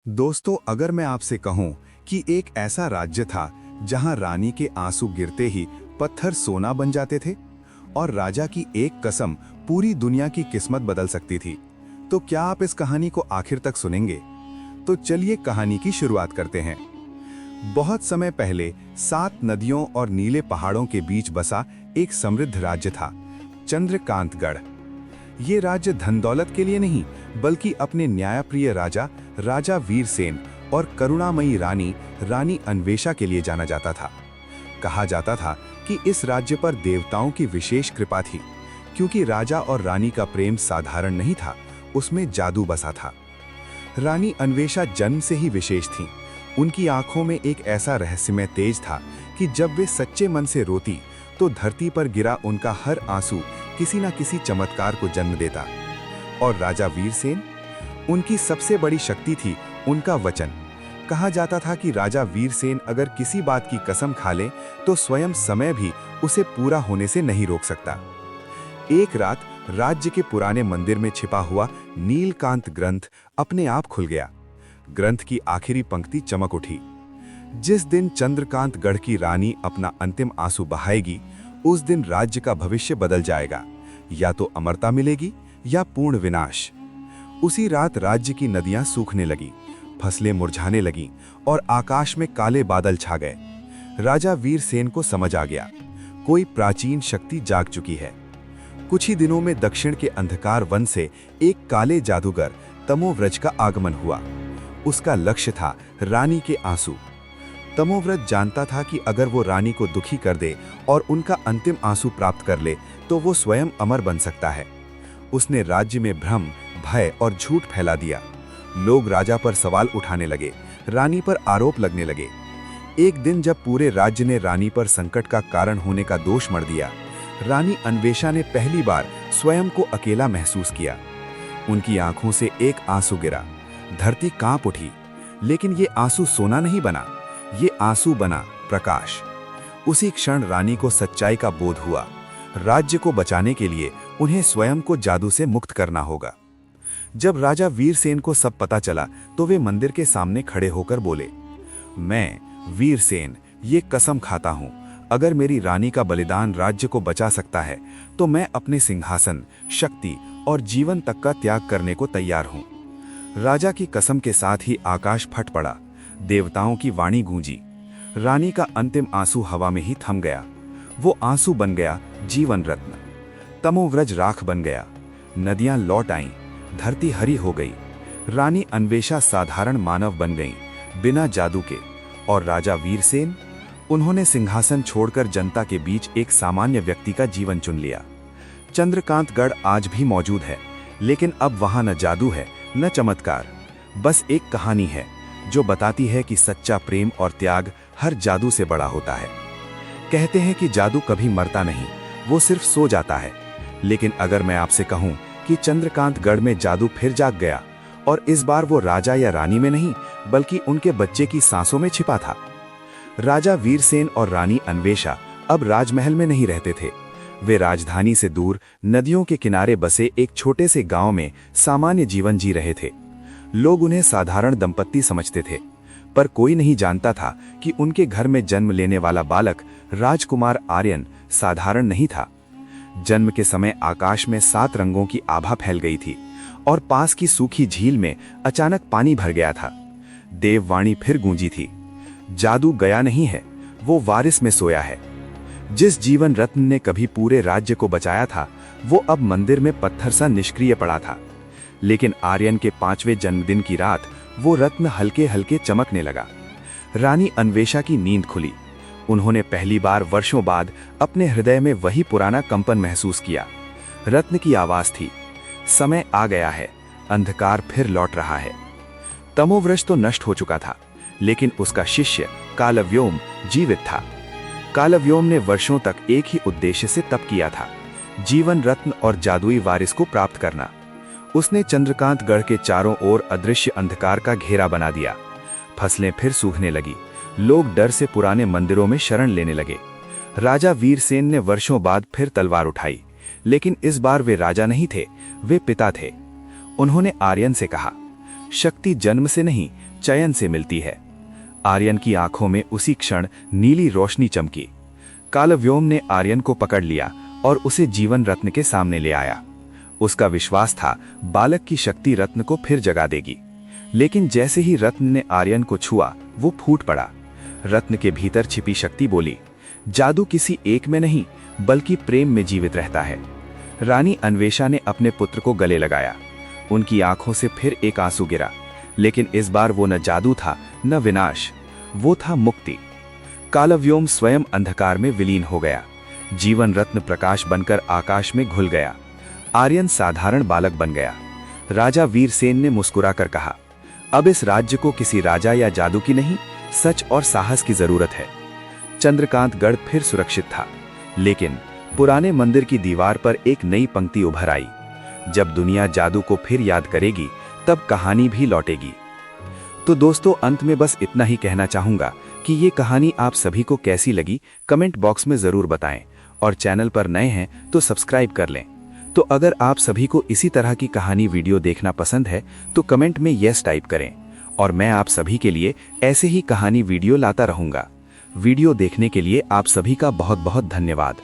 दोस्तों, अगर मैं आपसे कहूं कि एक ऐसा राज्य था जहां रानी के आंसू गिरते ही पत्थर सोना बन जाते थे और राजा की एक कसम पूरी दुनिया की किस्मत बदल सकती थी, तो क्या आप इस कहानी को आखिर तक सुनेंगे? तो चलिए कहानी की शुरुआत करते हैं। बहुत समय पहले 7 नदियों और नीले पहाड़ों के बीच बसा एक समृद्ध राज्य था, चंद्रकांतगढ़। ये राज्य धन दौलत के लिए नहीं, बल्कि अपने न्यायप्रिय राजा वीरसेन और करुणामयी रानी अन्वेषा के लिए जाना जाता था। कहा जाता था कि इस राज्य पर देवताओं की विशेष कृपा थी, क्योंकि राजा और रानी का प्रेम साधारण नहीं था, उसमें जादू बसा था। रानी अन्वेषा जन्म से ही विशेष थीं। उनकी आंखों में एक ऐसा रहस्यमय तेज था कि जब वे सच्चे मन से रोती तो धरती पर गिरा उनका हर आंसू किसी न किसी चमत्कार को जन्म देता। और राजा वीरसेन, उनकी सबसे बड़ी शक्ति थी उनका वचन। कहा जाता था कि राजा वीरसेन अगर किसी बात की कसम खा ले तो स्वयं समय भी उसे पूरा होने से नहीं रोक सकता। एक रात राज्य के पुराने मंदिर में छिपा हुआ नीलकांत ग्रंथ अपने आप खुल गया। ग्रंथ की आखिरी पंक्ति चमक उठी। जिस दिन चंद्रकांतगढ़ की रानी अपना अंतिम आंसू बहाएगी, उस दिन राज्य का भविष्य बदल जाएगा। या तो अमरता मिलेगी या पूर्ण विनाश। उसी रात राज्य की नदियां सूखने लगी, फसलें मुरझाने लगीं और आकाश में काले बादल छा गए। राजा वीरसेन को समझ आ गया, कोई प्राचीन शक्ति जाग चुकी है। कुछ ही दिनों में दक्षिण के अंधकार वन से एक काले जादूगर तमोव्रज का आगमन हुआ। उसका लक्ष्य था रानी के आंसू। तमोव्रज जानता था कि अगर वो रानी को दुखी कर दे और उनका अंतिम आंसू प्राप्त कर ले तो वो स्वयं अमर बन सकता है। उसने राज्य में भ्रम, भय और झूठ फैला दिया। लोग राजा पर सवाल उठाने लगे, रानी पर आरोप लगने लगे। एक दिन जब पूरे राज्य ने रानी पर संकट का कारण होने का दोष मढ़ दिया, रानी अन्वेषा ने पहली बार स्वयं को अकेला महसूस किया। उनकी आंखों से एक आंसू गिरा, धरती कांप उठी। लेकिन ये आंसू सोना नहीं बना, ये आंसू बना प्रकाश। उसी क्षण रानी को सच्चाई का बोध हुआ। राज्य को बचाने के लिए उन्हें स्वयं को जादू से मुक्त करना होगा। जब राजा वीरसेन को सब पता चला तो वे मंदिर के सामने खड़े होकर बोले, मैं वीरसेन ये कसम खाता हूं, अगर मेरी रानी का बलिदान राज्य को बचा सकता है तो मैं अपने सिंहासन, शक्ति और जीवन तक का त्याग करने को तैयार हूं। राजा की कसम के साथ ही आकाश फट पड़ा, देवताओं की वाणी गूंजी। रानी का अंतिम आंसू हवा में ही थम गया। वो आंसू बन गया जीवन रत्न। तमोव्रज राख बन गया, नदियां लौट आईं, धरती हरी हो गई। रानी अन्वेषा साधारण मानव बन गईं, बिना जादू के। और राजा वीरसेन, उन्होंने सिंहासन छोड़कर जनता के बीच एक सामान्य व्यक्ति का जीवन चुन लिया। चंद्रकांतगढ़ आज भी मौजूद है, लेकिन अब वहां न जादू है न चमत्कार, बस एक कहानी है जो बताती है कि सच्चा प्रेम और त्याग हर जादू से बड़ा होता है। कहते हैं कि जादू कभी मरता नहीं, वो सिर्फ सो जाता है। लेकिन अगर मैं आपसे कहूं कि चंद्रकांतगढ़ में जादू फिर जाग गया, और इस बार वो राजा या रानी में नहीं, बल्कि उनके बच्चे की सांसों में छिपा था। राजा वीरसेन और रानी अन्वेषा अब राजमहल में नहीं रहते थे। वे राजधानी से दूर नदियों के किनारे बसे एक छोटे से गांव में सामान्य जीवन जी रहे थे। लोग उन्हें साधारण दंपत्ति समझते थे, पर कोई नहीं जानता था कि उनके घर में जन्म लेने वाला बालक राजकुमार आर्यन साधारण नहीं था। जन्म के समय आकाश में 7 रंगों की आभा फैल गई थी और पास की सूखी झील में अचानक पानी भर गया था। देववाणी फिर गूंजी थी, जादू गया नहीं है, वो वारिस में सोया है। जिस जीवन रत्न ने कभी पूरे राज्य को बचाया था, वो अब मंदिर में पत्थर सा निष्क्रिय पड़ा था। लेकिन आर्यन के 5वें जन्मदिन की रात वो रत्न हल्के हल्के चमकने लगा। रानी अन्वेषा की नींद खुली। उन्होंने पहली बार वर्षों बाद अपने हृदय में वही पुराना कंपन महसूस किया। रत्न की आवाज थी, समय आ गया है, अंधकार फिर लौट रहा है। तमोव्रज तो नष्ट हो चुका था, लेकिन उसका शिष्य कालव्योम जीवित था। कालव्योम ने वर्षों तक एक ही उद्देश्य से तप किया था, जीवन रत्न और जादुई वारिस को प्राप्त करना। उसने चंद्रकांतगढ़ के चारों ओर अदृश्य अंधकार का घेरा बना दिया। फसलें फिर सूखने लगी, लोग डर से पुराने मंदिरों में शरण लेने लगे। राजा वीरसेन ने वर्षों बाद फिर तलवार उठाई, लेकिन इस बार वे राजा नहीं थे, वे पिता थे। उन्होंने आर्यन से कहा, शक्ति जन्म से नहीं, चयन से मिलती है। आर्यन की आंखों में उसी क्षण नीली रोशनी चमकी। कालव्योम ने आर्यन को पकड़ लिया और उसे जीवन रत्न के सामने ले आया। उसका विश्वास था बालक की शक्ति रत्न को फिर जगा देगी। लेकिन जैसे ही रत्न ने आर्यन को छुआ, वो फूट पड़ा। रत्न के भीतर छिपी शक्ति बोली, जादू किसी एक में नहीं, बल्कि प्रेम में जीवित रहता है। रानी अन्वेषा ने अपने पुत्र को गले लगाया। उनकी आंखों से फिर एक आंसू गिरा, लेकिन इस बार वो न जादू था न विनाश, वो था मुक्ति। कालव्योम स्वयं अंधकार में विलीन हो गया। जीवन रत्न प्रकाश बनकर आकाश में घुल गया। आर्यन साधारण बालक बन गया। राजा वीरसेन ने मुस्कुराकर कहा, अब इस राज्य को किसी राजा या जादू की नहीं, सच और साहस की जरूरत है। चंद्रकांत गढ़ फिर सुरक्षित था, लेकिन पुराने मंदिर की दीवार पर एक नई पंक्ति उभर आई, जब दुनिया जादू को फिर याद करेगी, तब कहानी भी लौटेगी। तो दोस्तों, अंत में बस इतना ही कहना चाहूंगा कि ये कहानी आप सभी को कैसी लगी, कमेंट बॉक्स में जरूर बताएं, और चैनल पर नए हैं तो सब्सक्राइब कर लें। तो अगर आप सभी को इसी तरह की कहानी वीडियो देखना पसंद है तो कमेंट में यस टाइप करें, और मैं आप सभी के लिए ऐसे ही कहानी वीडियो लाता रहूंगा। वीडियो देखने के लिए आप सभी का बहुत बहुत धन्यवाद।